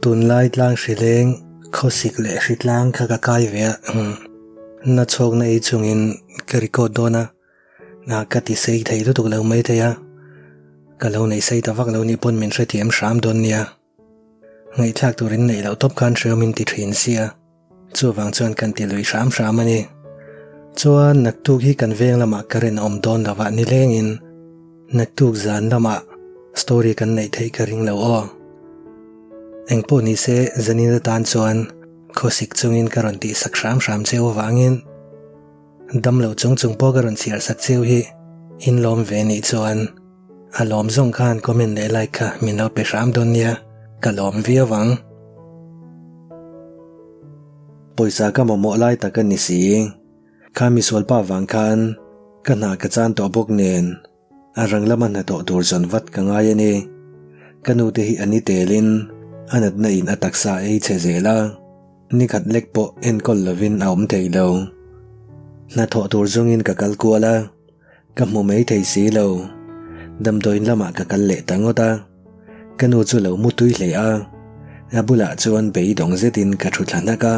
tun lai tlang shileng khosik le shitlang khaga kai ve na chok na ei chungin kariko dona na kati sei thei tu tuk lo mai theya kalo nei sei ta vak lo ni pon min hrethiam sham don nia ngai thak turin nei lo top khan sheu min ti thin sia chuwang chuan kan ti lui sham sham ani chuan naktuk hi kan veng lama karen om don lawa ni lengin naktuk zan lama story kan nei thei karing lo o engpo ni se zanina tan chuan khosik chungin karon ti sak sham sham cheu wangin damlo chung po karon siar sak cheu hi in lom ve ni chuan alom zong khan comment le like kha min lo pe sham don nia kalom via wang poisa ka momo lai takan ni si khami sol pa wang khan kana ka chan to bok nen arang laman na to tur zon vat ka ngai ani kanu te hi ani telin anat na in ataksa ei chezela nikhat lekpo en kol lovin aum theilo na tho tur zongin ka kalkuala ka mu mei thei si lo dam doin lama ka kal le tangota kanu chu lo mu tui hle a abula chuan bei dong zetin ka thu thlana ka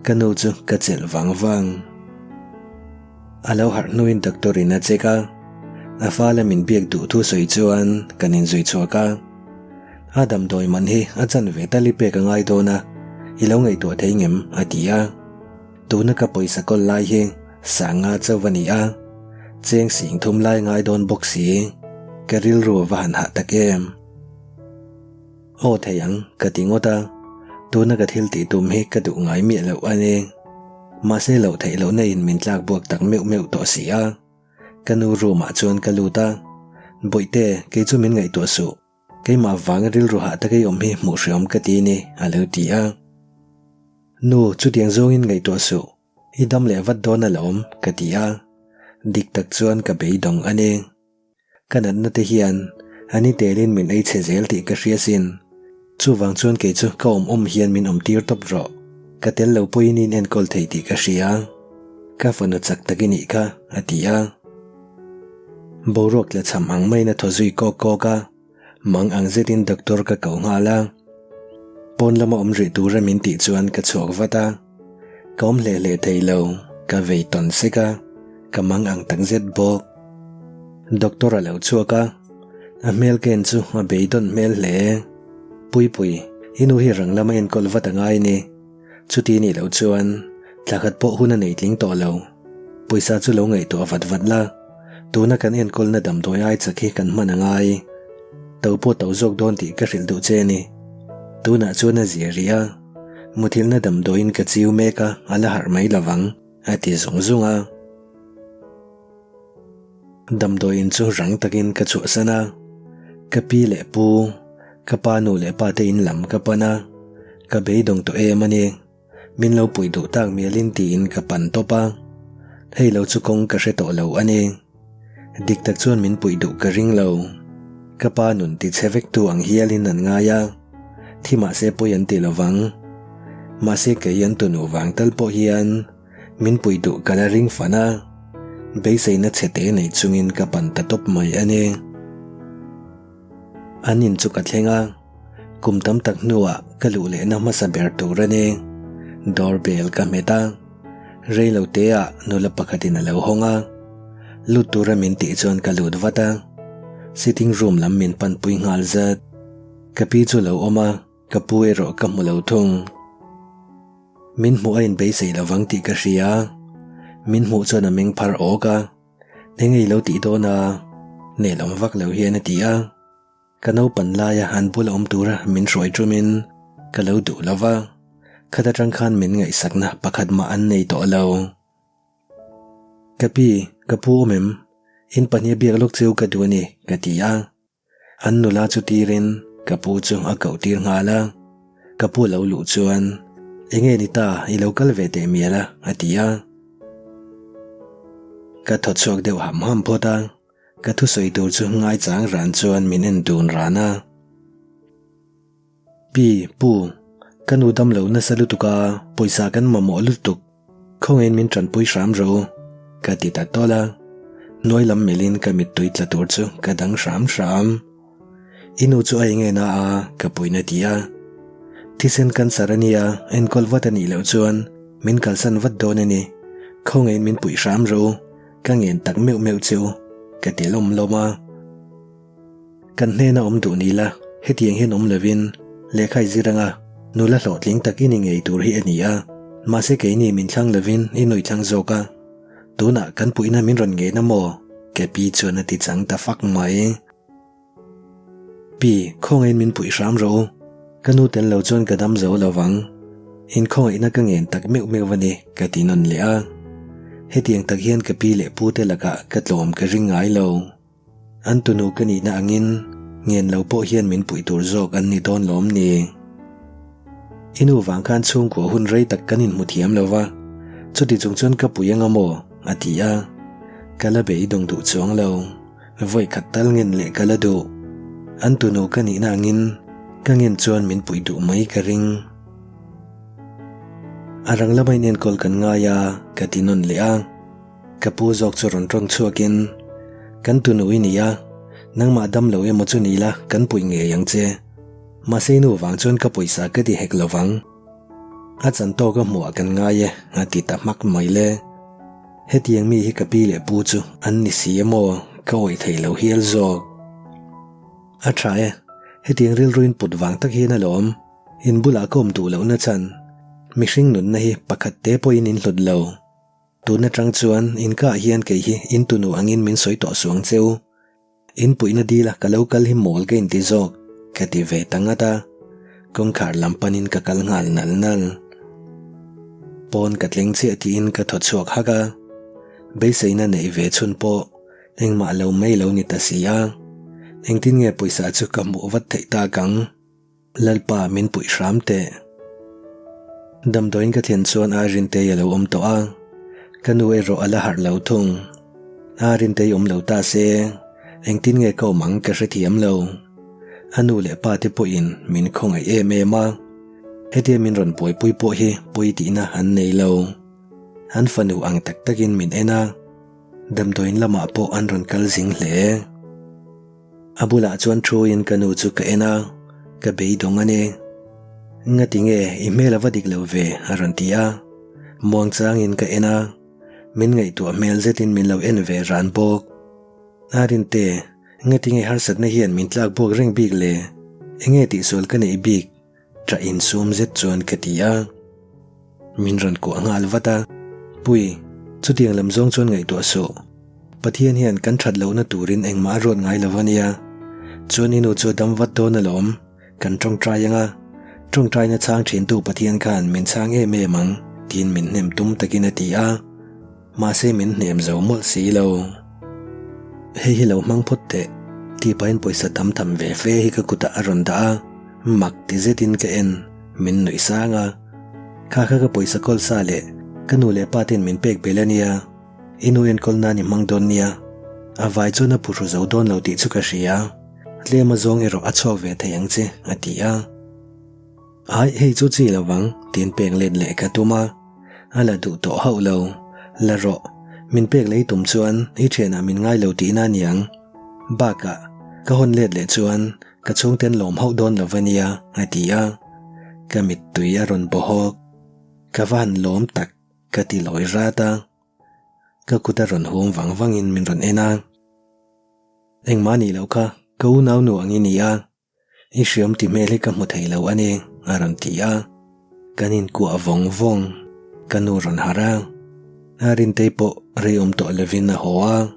kanu chu ka chel wang alo har nuin doctorina cheka afala min biak du thu soi chuan kanin zui chuaka adam doi man hi achan ve tali pe ka ngai dona ilo ngai to theingem atia tuna ka poisa kol lai hi sanga chawani a cheng sing thum lai ngai don boxi karil ro van ha takem o theyang katingota tuna ka thil ti tum hi ka du ngai mi lo ane ma se lo thei lo nei in min tlak buak tak meu to sia kanu ru ma chuan kaluta boite ke chu min ngai to su ke ma wang ril ru ha ta ke om hi mu hriom ka ti ni alo tia nu chu tiang zong in ngai to su idam le vat don alom ka tia dik tak chuan ka bei dong ane kanan na te hian ani telin min ei chezel ti ka hriasin chu wang chuan ke chu ka om hian min om tir top ro ka tel lo poin in en kol thei ti ka hria ka fanu chak takini ka atia borok le cham ang mai na thozui ko ka mang ang zetin doctor ka kau ngala pon lama om ri tura min ti chuan ka chok vata kom le theilo ka vei ton seka ka mang ang tang zet bok doctor alo chuaka a mel ken chu a beidon mel le pui inu hi rang lama en kol vata ngai ni chuti ni lo chuan thlakhat po huna nei tling to lo puisa chu lo ngai to vat la tuna kan en kol na dam doi ai chakhi kan manangai to po to jok don ti ka ril du che ni tuna chuna ziria muthil na dam doin ka chiu meka ala har mai lawang ati zungzunga dam doin chu rang takin ka chu sana ka pi le pu ka pa nu le pa te in lam ka pana ka bei dong to e mani min lo pui du tak mielin ti in ka pan to pa hei lo chu kong ka hre to lo ani dik tak chuan min pui du ka ring lo ka pa nun ti chevek tu ang hialin an nga ya thima se poyan ti lawang ma se ke yan tu nu wang tal po hian min pui du ka ring fana bei sei na chete nei chungin ka pan ta top mai ani anin chu ka thlenga kum tam tak nuwa ka lu le na ma sa ber tu rani doorbell ka meta reilo te a nula pakhatin alo honga lutura min ti chuan ka lut vata sitting room lam min pan pui ngal zat kapi chu lo oma kapu ero ka mulo thung min mu ain be sei lawang ti ka hria min mu chuan a meng phar oka engei lo ti do na ne lom vak lo hian atia kano panlaya han bul om tura min roi trumin ka lo du lova khata tang khan min ngai sakna pakhat ma an nei to lo kapi kapu mem in pania biak lok cheu ka duani katia an nula chu tirin kapu chu a kau tir ngala kapu lo lu chuan enge ni ta I local ve te miala atia ka thot chok deu ham phota ka thu soi tur chu ngai chang ran chuan min en dun rana pi pu kanu dam lo na salutuka poisa kan mamo lutuk khong en min tran pui ram ro ka ti ta tola noi lam melin ka mit tuit la tur chu ka dang ram inu chu ai nge na a ka puina tia Thisen kan sarania en kol watani lo chuan min kalsan wat don ani khong en min pui ram ro ka ngen tak meu meu chu ka tilom loma kan hena du ni la hetiang hen lovin lekhai ziranga nula hlotling takin ngei tur hi ania ma se ke ni min thlang lovin inoi thlang zoka tuna kan puina min ron nge na mo ke pi chuan ati chang ta fak mai pi khong en min pui ram ro kanu ten lo chuan kadam zo lawang in khong ina ka ngen tak meu meu wani ka tinon le a hetiang tak hian ka pi le pu te laka ka tlom ka ringai lo an tunu ka ni na angin ngen lo po hian min pui tur zok an ni don lom ni inu wang khan chung ko hun rei tak kanin muthiam lova chuti chung chuan ka puyanga mo atia kala be dong du chuang lo voi khatal ngin le kala du an tunu ka ni na angin ka ngen chuan min pui du mai ka ring arang lamai nen kol kan nga ya ka tinon le a ka pu zok churon rong chuakin kan tunu inia nangma dam lo emo chu nila kan pui nge yang che ma seinu wang chuan ka poisa ka ti hek lowang a chan to ka hmu kan nga ye ati ta mak mai le hetiang mi hi ka pi le pu chu an ni si emo ka oi thei lo hial zok a thae hetiang ril ruin put wang tak hi na lom in bula kom tu lo na chan mihring nun na hi pakhat te po in hlod lo tu na tang chuan in ka hian ke hi in tunu angin min soi to suang cheu in puina dila ka local hi mol ke in ti zok ka ti ve tangata kong khar lampanin ka kal ngal nal nal pon katling che ti in ka thot chuak haka be seina nei ve chun po engma lo mai lo ni ta sia engtin nge poisa chu ka mu wat thei ta kang lalpa min pui ram te dam doin ka thian chuan a rin te yelo om to a kanu e ro ala har lo thung a rin te om lo ta se engtin nge ko mang ka hrethiam lo anu le pa te po in min khong ai em ma heti min ron poi pui po hi pui ti na han nei lo han fanu ang tak takin min ena dam doin lama po an ron kal jing hle abula chuan thu in kanu chu ka ena ka be dong ane ngatinge email avadik lo ve aron tia muang chang in ka ena min ngai tu mail zetin min lo en ve ran bok arin te ngatinge har sat na hian min tlak bok reng bik le enge ti sol ka nei bik tra in sum zet chuan ka tia min ran ko angal wata pui chutiang lam zong chuan ngai tu so pathian hian kan that lo na turin engma ron ngai lawania chuan inu chu dam wat do na lom kan tong trayanga trong trai na chang thin tu pathian khan min chang e me mang tin min nem tum takin atia ma se min nem zo mol si lo hi lo mang phut te ti pain poisa tam tham ve fe hi ka kuta aron da mak ti zetin ka en min noi sanga kha kha ka poisa kol sa le kanu le patin min pek belania inu en kol na ni mang don nia avai chu na puru zo don lo ti chu ka ria tle ma zong ero acho ve thayang che atia ai hei chu chi lawang tin pek len le ka tuma ala du to hau lo la ro min pek lei tum chuan i thena min ngai lo ti na niang ba ka hon let le chuan ka chung ten lom hau don lavania atia ka mit tuya ron bohok ka van lom tak ka ti loi rata ka kuta ron hom wang in min ron ena engmani lo ka ko nau nu anginia i hriam ti mele ka mu thei lo ani aron tia kanin ku avong kanu ron hara arin teipo reom to levin na hoa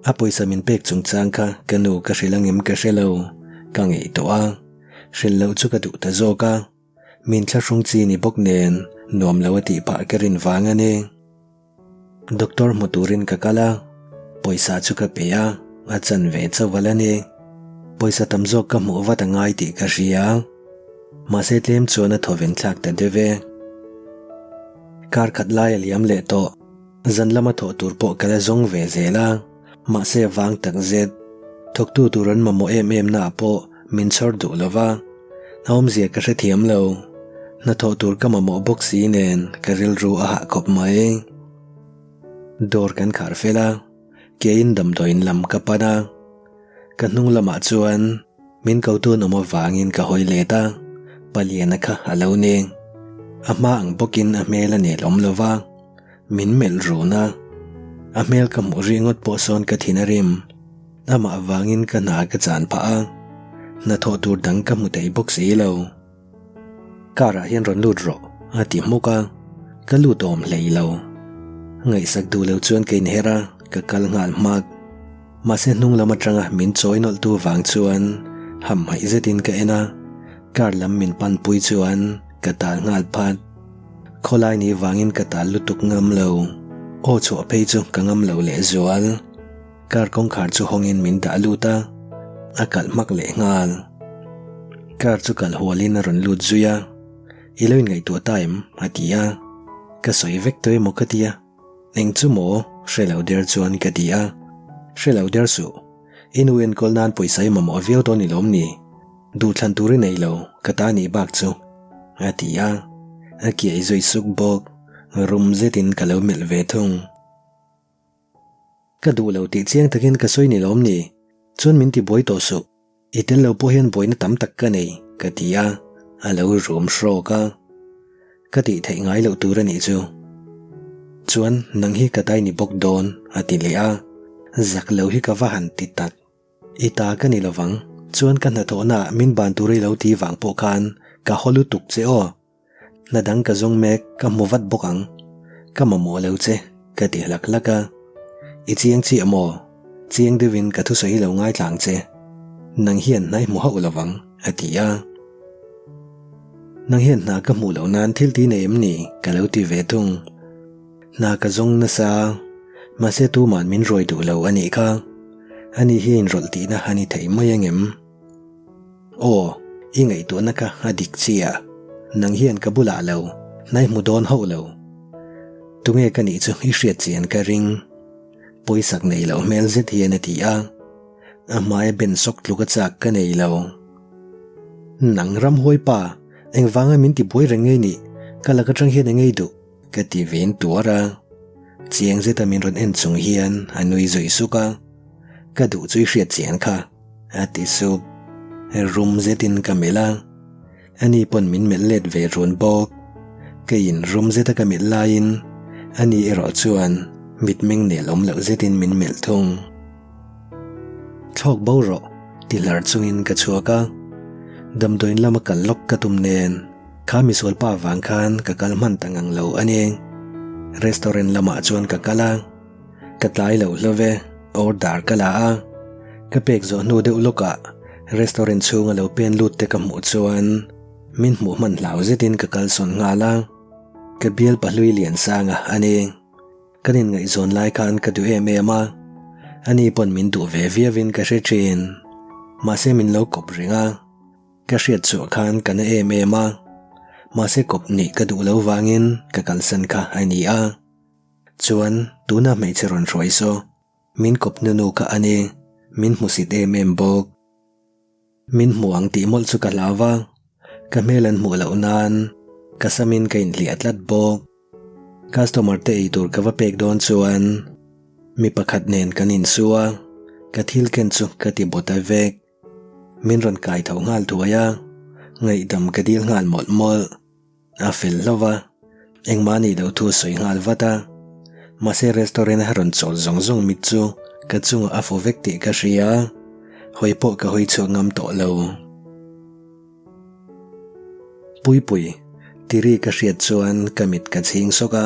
apoisa min pek chung changka kanu ka hrilangem ka hrelo ka ngei to a hrillo chu ka du ta zoka min thla hrung chi ni bok nen nom lawati pa karin wangane doctor moturin ka kala poisa chu ka peya achan ve chawalani poisa tamzo ka mu wata ngai ti ka ria ma se tlem chuan a thoven thlak ta deve kar khat lai liam le to zanlama tho tur po kala zong ve zela ma se wang tak zet thok tu turan mamo em na po min chor du lova naom zia ka hrethiam lo na tho tur ka mamo boxi nen karil ru a ha khop mai dor kan khar fela ke in dam doin lam ka pana ka hnung lama chuan min kautu nomo wangin ka hoi leta palian kha alo neng ama ang bokin amel ane lom lova min mel runa amel ka mu ringot po son ka thinarim ama awangin ka na ka chan pa ang na tho tur dang ka mu tei bok si lo kara hian ron lut ro ati muka ka lu tom lei lo ngai sak du lo chuan kein hera ka kal ngal mak ma se nung lama tanga min choi nol tu wang chuan ham hai zetin ka ena kar lam min pan pui chuan ka tal ngal phat kholai ni wangin ka tal lutuk ngam lo o chu phei chu ka ngam lo le zual kar kong khar chu hongin min da luta akal mak le ngal kar chu kal holin ron lut zuya iloin ngai tu time atia ka soi vek toi mo ka tia eng chu mo shelo der chuan ka tia shelo der su inuin kol nan poisai mamo veo to ni lom ni du thlan turi nei lo ka ta ni bak chu atia aki ai zoi suk bok rum zetin ka lo mel ve thung ka du lo ti chiang takin ka soi ni lom ni chuan min ti boi to su itel lo po hian boi na tam tak ka nei ka tia alo rum shro ka ti thei ngai lo tur ani chu chuan nang hi ka tai ni bok don ati le a zak lo hi ka va han ti tak ita ka ni lawang chuan ka na thona min ban turi lo ti wang po khan ka holu tuk che o na dang ka zong mek ka movat bokang ka mamo lo che ka ti lak laka i chiang chi amo chiang devin ka thu soi lo ngai tlang che nang hian nai mo ha ulawang atia nang hian na ka mu lo nan thil ti nem ni ka lo ti ve tung na ka zong na sa ma se tu man min roi du lo ani kha ani hin rol ti na hani thei mayangem o ingai tu na ka adik chia nang hian ka bula lo nai mu don ho lo tunge ka ni chu hi hriat chian ka ring poisak nei lo mel zet hian atia amai ben sok tluka chak ka nei lo nang ram hoi pa eng wanga min ti boi rengei ni kala ka tang hian ngei du ka ti ven tuara chiang zeta min ron en chung hian anui zoi suka ka du chui hriat chian kha ati sup rum zetin ka mela ani pon min mel let ve ron bok ke in rum zeta ka mel lain ani ero chuan mit meng ne lom lo zetin min mel thung thok bo ro tilar chungin ka chuaka damdoin lama kal lok ka tum nen khami sol pa wang khan ka kalman tangang lo ani restaurant lama chuan ka kala ka tlai lo love order kala a ka pek zo nu de uloka restaurant chunga lo pen lut te ka mu chuan min mu man lau zetin ka kal son ngala ka bial pahlui lian sanga ani kanin ngai zon lai khan ka du em ema ani pon min du ve viavin ka hre thin ma se min lo kop ringa ka hriat chu khan kana em ema ma se kop ni ka du lo wangin ka kalsan kha ani a chuan tuna mai cheron roi so min kop nu ka ani min musit em bok min muang ti mol chu ka lawa ka melan mu lo nan ka samin ka in liatlat bok customer te itur ka va pek don chuan mi pakhat nen kanin suwa ka thil ken chu ka ti bota vek min ron kai thau ngal thuaya ngai dam ka dil ngal mol mol a fel lova engmani lo thu soi ngal vata ma se restaurant haron chol zong zong mit chu ka chung a fo vek ti ka ria hoi po ka hoi chu ngam to lo pui pui tiri ka hriat chuan kamit ka ching soka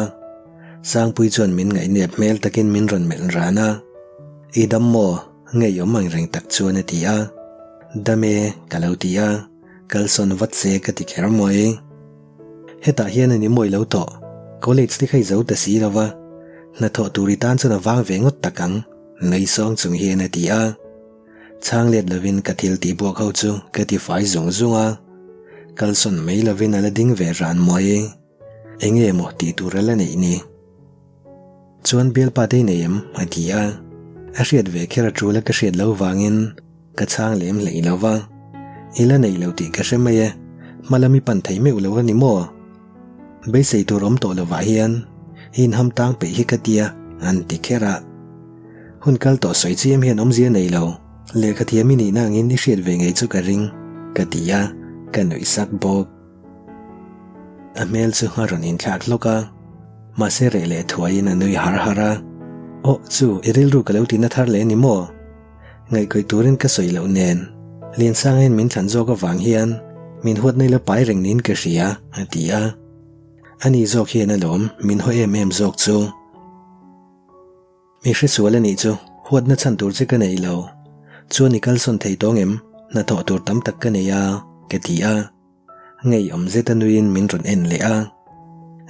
sang pui chuan min ngai nep mel takin min ron mel rana idam mo ngai yomang reng tak chuan atia dame kalautia kalson vatse ka ti kher moi heta hian ani moi lo to college ti khai zo ta si lawa na tho turi tan chuna wang vengot takang nei song chung hian atia chang let lovin ka thil ti bo khau chu ka ti fai zong zunga kalson mai lovin ala ding ve ran moi enge mo ti turala nei ni chuan bel pa te neim atia a hriat ve khera trula ka hriat lo wangin ka chang lem lei lova ila nei lo ti ka hre malami pan thei me ulo ni mo be sei tu rom to lo wa hian hin ham tang pe hi ka tia an ti khera hun kal to soi chiam hian om zia nei lo le ka thiami ni na ngin ni hriat ve ngei chu ka ring ka tia ka noi sak bok a mel chu haron in thak loka ma se re le thuain anui har hara o chu iril ru kalau tin thar le ni mo ngai koi turin ka soi lo nen lian sangen min than zo ka wang hian min huat nei la pai reng nin ka ria atia ani zok hian alom min ho em zok chu mi hri sual ani chu huat na chan tur che ka nei lo chu ni kal son thei tong em na tho tur tam tak ka nei ya ke tia ngai om zetanuin min ron en le a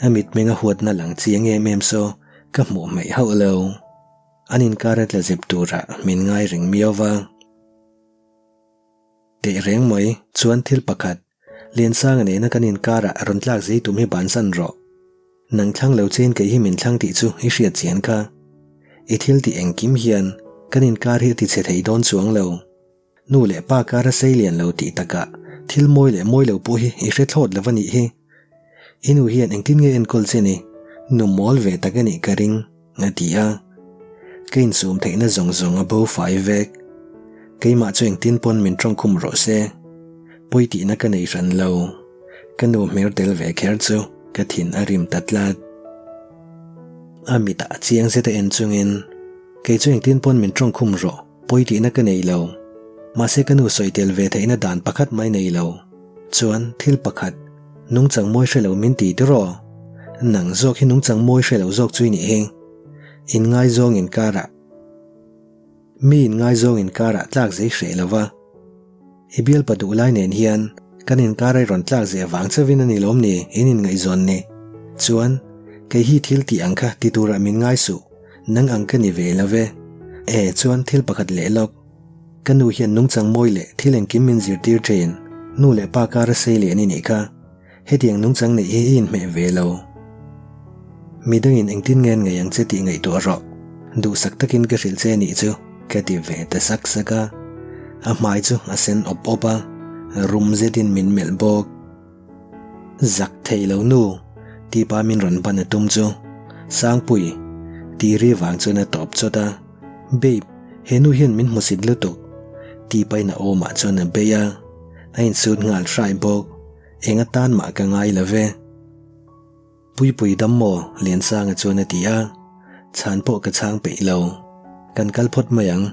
amit menga huat na lang chiang em so ka mu mai ho lo anin karat la zep tura min ngai ring miowa te reng moi chuan thil pakhat lian sang ane na kanin kara ron tlak zei tum hi ban san ro nang thlang lo chen ke hi min thlang ti chu i hriat chian kha i thil ti engkim hian kanin kar hi ti che thei don chuang lo nu le pa kara sei lian lo ti taka thil moi lo pu hi i hre thlot lawani hi inu hian engtin nge en kol cheni nu mol ve takani karing ngatia kein sum theina zong abo 5 vek keima chueng tin pon min trong khum ro se poiti na ka nei ran lo kanu mer tel ve kher chu ka thin arim tatlat amita chiang se te en chungin ke chueng tin pon min trong khum ro poiti na ka nei lo ma se kanu soitel ve theina dan pakhat mai nei lo chuan thil pakhat nung chang moi hre lo min ti ti ro nang zok hi nung chang moi hre lo zok chui ni heng in ngai zong in kara mi in ngai zong in kara tlak zei hre lova ibial padu lai nen hian kanin karai ron tlak ze wang chawin ani lom ni inin ngai zon ni chuan ke hi thil ti angkha ti tura min ngai su nang angka ni ve lave chuan thil pakhat le lok kanu hian nung chang moi le thil engkim min zir tir train nu le pa kara sei le ni kha hetiang nung chang nei hi in me ve lo midangin engtin ngen ngai ang che ti ngai to ro du sak takin ka ril che ni chu ka ti ve ta sak saka a mai chu a sen op opa rum zetin min mel bok zak thei lo nu ti pa min ron ban tum chu sang pui ti ri wang chu na top chota babe henu hian min musid lu tu ti pai na o ma chu na beya ain sut ngal shrai bok enga tan ma ka ngai lave pui dam mo len sang a chu na tia chan po ka chang pe lo kan kal phot mayang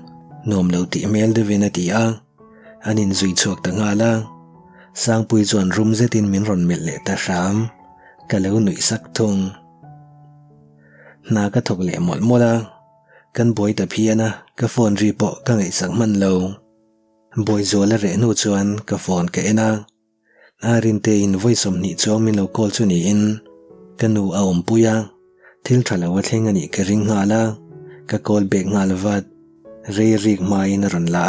nom lo ti mel de vena tia anin zui chok ta ngala sang pui chuan rum zetin min ron mel le ta ram ka lo nui sak thung na ka thok le mol mola kan boy ta phiana ka phone ri po ka ngai sak man lo boy zola re nu chuan ka phone ka ena arin te in voice om ni chom min lo call chu ni in kanu a om puya thil thala wa thleng ani ka ring ngala ka call back ngal wat re rik mai na ron la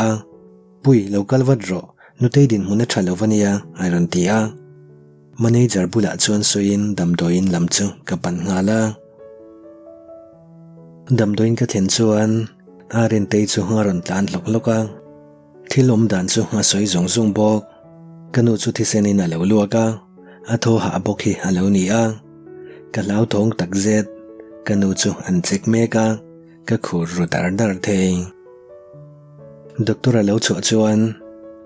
pui local wat ro nu te din huna thalo wania iron tia manager bula chuan soin damdoin lamchu ka pan ngala damdoin ka then chuan arin te chu ngaron tlan loka thilom dan chu nga soi zong bok kanu chu thi senin a lo luaka a tho ha bok hi a lo ni a ka lau thong tak zet kanu chu an chek meka ka khur ru dar thei doctor a lo chu chuan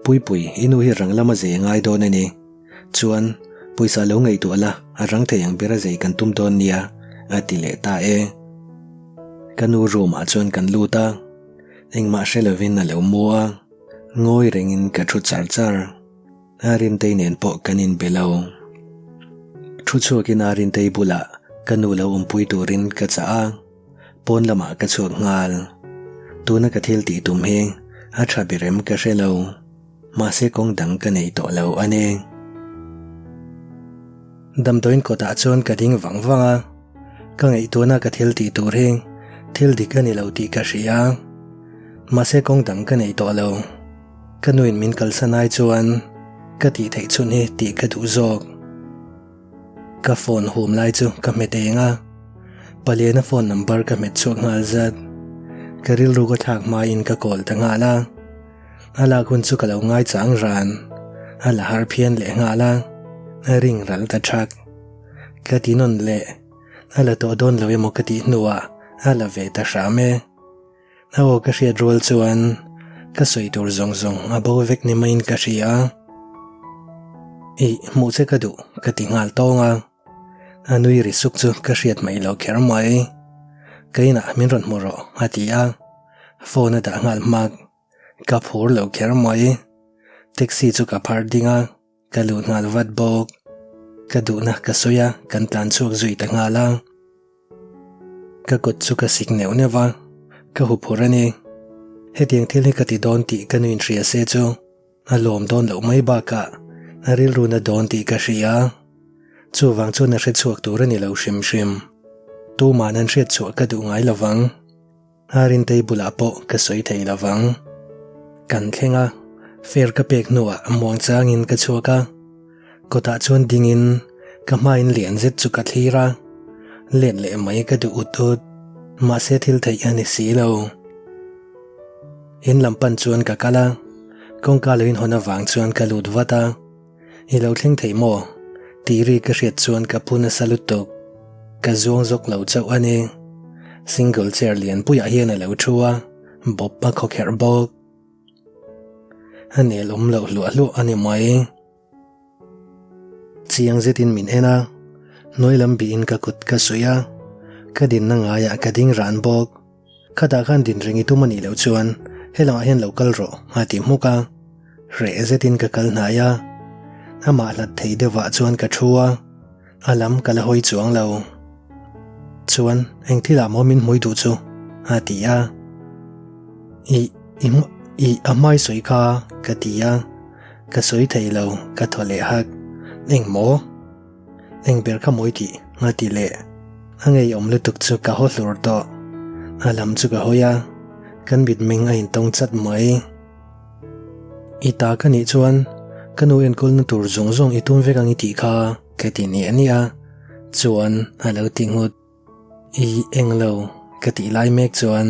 pui inu hi ranglama ze ngai don ani chuan puisa lo ngai tu ala a rang thei ang bera zei kan tum don nia ati le ta kanu room a chuan kan luta engma shelovin a lo mua ngoi rengin ka thu char arin te nen po kanin belo thu chukin arin te bula kanu lo umpui turin ka cha pon lama ka chuak ngal tuna ka thil ti tum he a thabirem ka relo ma se kong dang ka nei to lo ane damtoin ko ta chon ka ding wangwanga ka ngei tuna ka thil ti tur he thil di ka ni lo ti ka ria ma se kong dang ka nei to lo kanuin min kalsanai chuan ka ti thei chun he ti ka du zok ka phone hum lai chu ka metenga palena phone number ka met chok ngal zat karil ru ko thak mai in ka call ta ngala ala kun chu ka lo ngai chang ran ala har phian le ngala a ring ral ta thak ka ti non le ala to don lo emo ka ti nuwa ala ve ta shame awo ka ria rol chuan ka soi tur zong abo vek ni main ka ria mu se ka du ka ti ngal to nga anui ri suk chu ka riat mai lo kher mai kaina min ron mu ro hatia phone da ngal mak ka phur lo kher mai taxi chu ka phar dinga ka lu ngal wat bok ka du na ka soya kan plan chuk zui ta ngala ka kot chu ka sik neu newa ka hu phurani hetiang thil ka ti don ti ka nuin ria se chu alom don lo mai ba ka aril runa don ti ka ria chu wang chu na hre chuak tur ani lo hrim hrim tu manan hre chu ka du ngai lawang harin tei bula po ka soi thei lawang kan khenga fer ka pek nuwa amwang changin ka chuaka kota chuan dingin ka main lian zet chu ka thira len le mai ka du utut ma se thil thei ani si lo in lampan chuan ka kala kong ka loin hona wang chuan ka lut wata i lo thleng thei mo tiri ka hriat chuan ka puna salutok ka zuang zok lo chau ani single chair lian puya hian a lo thua bop pa khokher bok ane lom lo lu ani mai chiang zetin min ena noilam bi in ka kut ka suya ka din na ngaya ka ding ran bok khada khan din ringi tu mani lo chuan hela hian local ro ati muka re zetin ka kal na ya ama la thei dewa chuan ka thua alam kala hoi chuang lo chuan eng thila momin moi du chu atia i amai soi kha ka tia ka soi thei lo ka thole hak eng mo eng ber kha moi ti ngati le angei om lu tuk chu ka ho hlur to alam chu ka hoya kan bit ming a in tong chat mai ita ka ni chuan kanu en kol na tur zong zong itum ve kang ti kha ke ti ni ania chuan alo tingut i englo ka ti lai mek chuan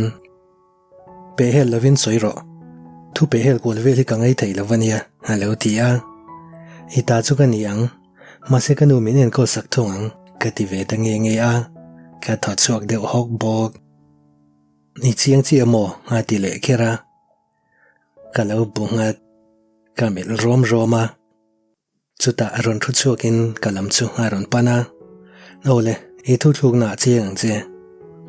pe hel lovin soiro thu pe hel kol ve li ka ngai thei lovania alo tia ita chu ka niang ma se kanu min en kol sak thong ka ti ve ta nge nge a ka tho chuak de hok bok ni chiang chi amo nga ti le khera ka lo bungat ka mel rom roma chuta aron thu chuakin kalam chu aron pana nole e thu thuk na chiang che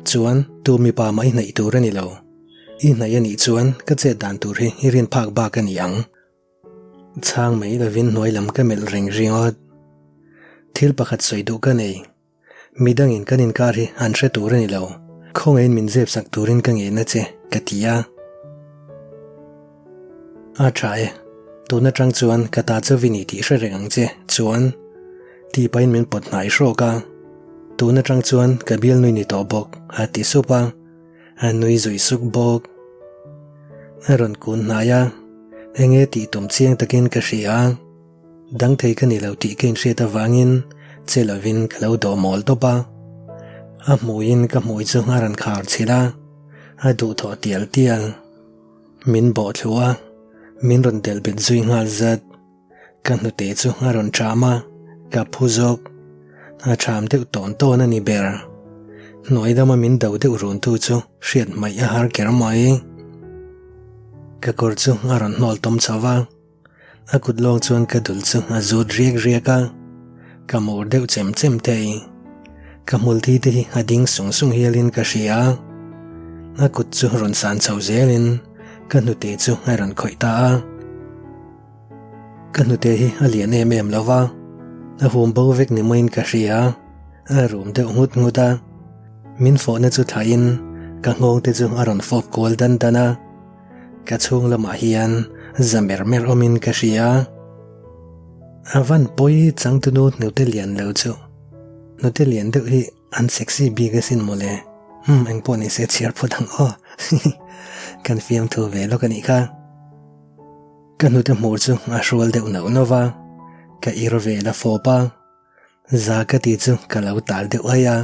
chuan tu mi pa mai nei tur ani lo i nei ani chuan ka che dan tur hi irin phak ba ka niang chang mai lovin noilam ka mel ring ringot thil pakhat soi du ka nei midang in kanin kar hi an hre tur ani lo khong ein min zep sak turin ka nge na che katia a trai tu na trang chuan ka ta chu vini ti hre reng che chuan ti pain min pot nai ro ka tu na trang chuan ka bil nui ni to bok a ti supa a nui zui suk bok aron kun na ya enge ti tum chiang takin ka ria dang thei ka ni lo ti ken hre ta wangin che lovin ka lo do mol to pa a muin ka mui chu ngaran khar chila a du tho tial tial min bo thua min ron del bet zui ngal zat kan nu te chu ngaron trama ka phuzok a tham deuh ton ton ani ber noidama min do deuh run tu chu hriat mai a har ker mai ka kor chu ngaron hnol tom chawa a kut long chuan ka dul chu a zut riek rieka ka mur deuh chem chem thei ka mul thi te a ding sung sung hialin ka ria a kut chu ron san chho zelin ka nu te chu a ron khoi ta ka nu te hi a lian em lova a hum bo vek ni main ka ria a rum deuh ngut nguta min fo na chu thain ka ngong te chu a ron fop kol dan dana ka chung lama hian zamer mer omin ka ria avan poi chang tu nu te lian lo chu nu te lian deuh hi an sexy bi ga sin mole eng po ni se chiar phudang o kan fiam thu ve lo ka ni kha kan nu te mur chu a rol deuh no nova ka ir ve la fo pa za ka ti chu ka lo tal deuh aya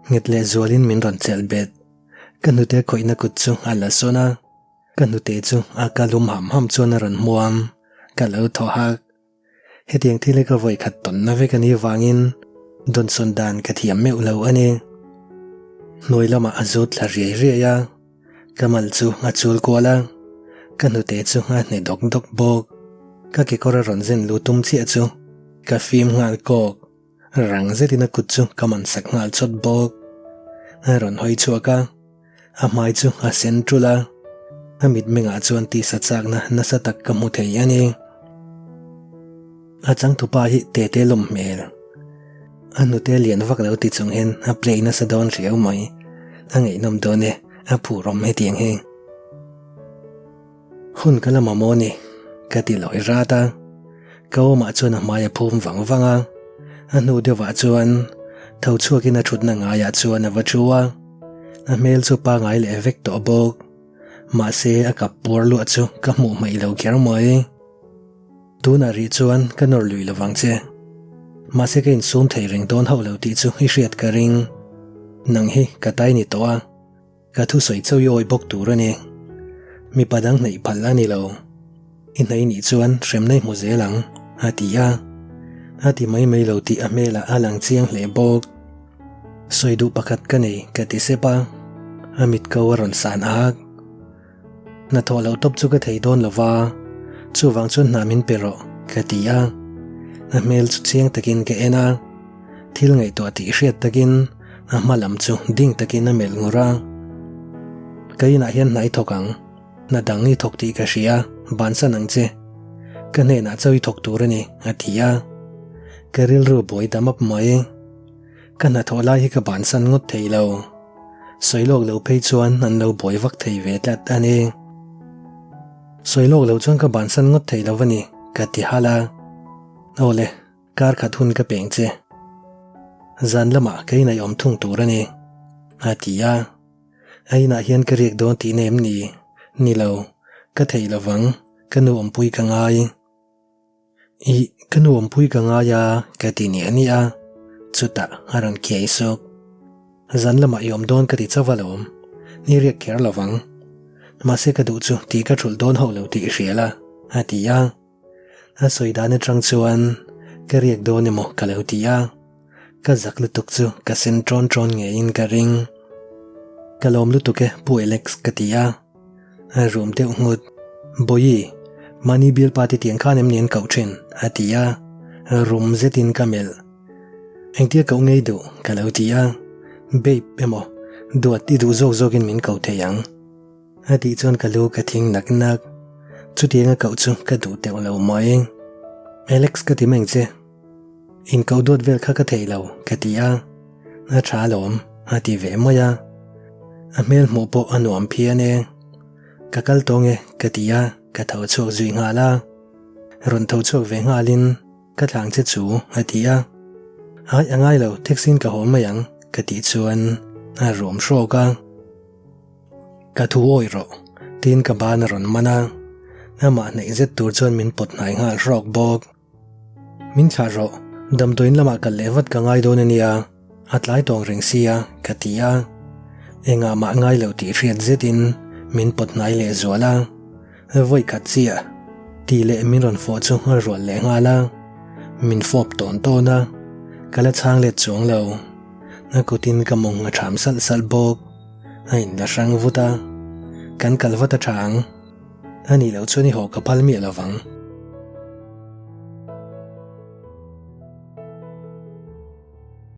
ngit le zolin min ron chel bet kan nu te khoi na kut chu ala sona kan nu te chu a ka lum ham chuan ron muam ka lo tho hak hetiang thile ka voi khat ton na ve ka ni wangin don son dan ka thiam me ulo ani noilama azut la ri ri ya kamal chu a chul kola kan nu te chu a ne dok dok bok ka ke kora ron zen lu tum chi chu ka phim ngal kok rang zetin a kut chu kaman sak ngal chot bok a ron hoi chuaka a mai chu a sen trula a mit menga chuan ti sa chak na sa tak ka mu thei ani a chang tu pa hi te lom mel anu te lian vak lo ti chung hen a play na sa don riau mai a ngei nom do ne a phu rom he tiang he hun kala mamo ni ka ti loi ra ta ka ma chuan a mai a phum wanga anu de wa chuan thau chuakin a thut na nga ya chuan a va chuwa a mel chu pa ngai le vek to bok ma se a kap por lu chu ka mu mai lo ker mai tu na ri chuan ka nor lui lawang che ma se kein sum thei ring don ho lo ti chu hi riat ka ring nang hi ka tai ni to a ka thu soi chau yoi bok tu ra ni mi padang nei phal ani lo in nei ni chuan rem nei mu zelang atia ati mai lo ti amela alang chiang hle bok soidu pakhat ka nei ka ti sepa amit ka waron san ak na tholo top chu ka thei don lova chu wang chun namin pero ka tia na mel chu chiang takin ke ena thil ngai to ti hriat takin a malam chu ding takin a mel ngura kaina hian nai thokang na dangi thok ti ka ria ban sa nang che ka ne na chawi thok tur ani atia karil ru boi damap mai kana thola hi ka ban san ngut theilo soilok lo phei chuan an lo boi vak thei ve tat ani soilok lo chuan ka ban san ngut theilo wani ka ti hala ole kar khathun ka peng che zan lama kaina yom thung tur ani atia aina hian ka riek don ti nem ni lo ka theilo wang kanu ompui ka ngai I kanu ompui ka nga ya ka ti ni ani a chuta haran kiai sok zan lama yom don ka ti chawalom ni riek ker lawang ma se ka du chu ti ka thul don ho lo ti riala atia a soidane trang chuan ka riek don emo ka lo tia ka zak lu tuk chu ka sen tron nge in ka ring ka lom lu tuke pu Alex ka tia a room te ngut boyi mani bil pati tiang khanem nen kau thin atia room zetin kamel engtia kau ngei du ka lo tia babe emo duat ti du zok in min kau theyang ati chon ka lu ka thing nak chu tianga kau chu ka du te lo mai Alex ka ti meng che in kau dot vel kha ka theilo ka tia a tha lom ati ve moya a mel mo po anuam phiane ka kal tonge ka tia ka thau chok zui nga la ron thau chok ve nga lin ka thlang che chu atia ai angai lo theksin ka hom mayang ka ti chuan a rom shro ka thu oi ro tin ka ban ron mana ama nei zet tur chuan min pot nai ngal rok bok min tha ro dam toin lama ka levat ka ngai don ania atlai tong ring sia ka tia enga ma ngai lo ti riat zetin min pot nai le zola voi khat chia ti le min ron fo chu rol le nga la min fop ton to na kala chang le chung lo na kutin ka mong nga tham sal bok ain la sang vuta kan kalwata thang ani lo chuni ho ka phalmi lawang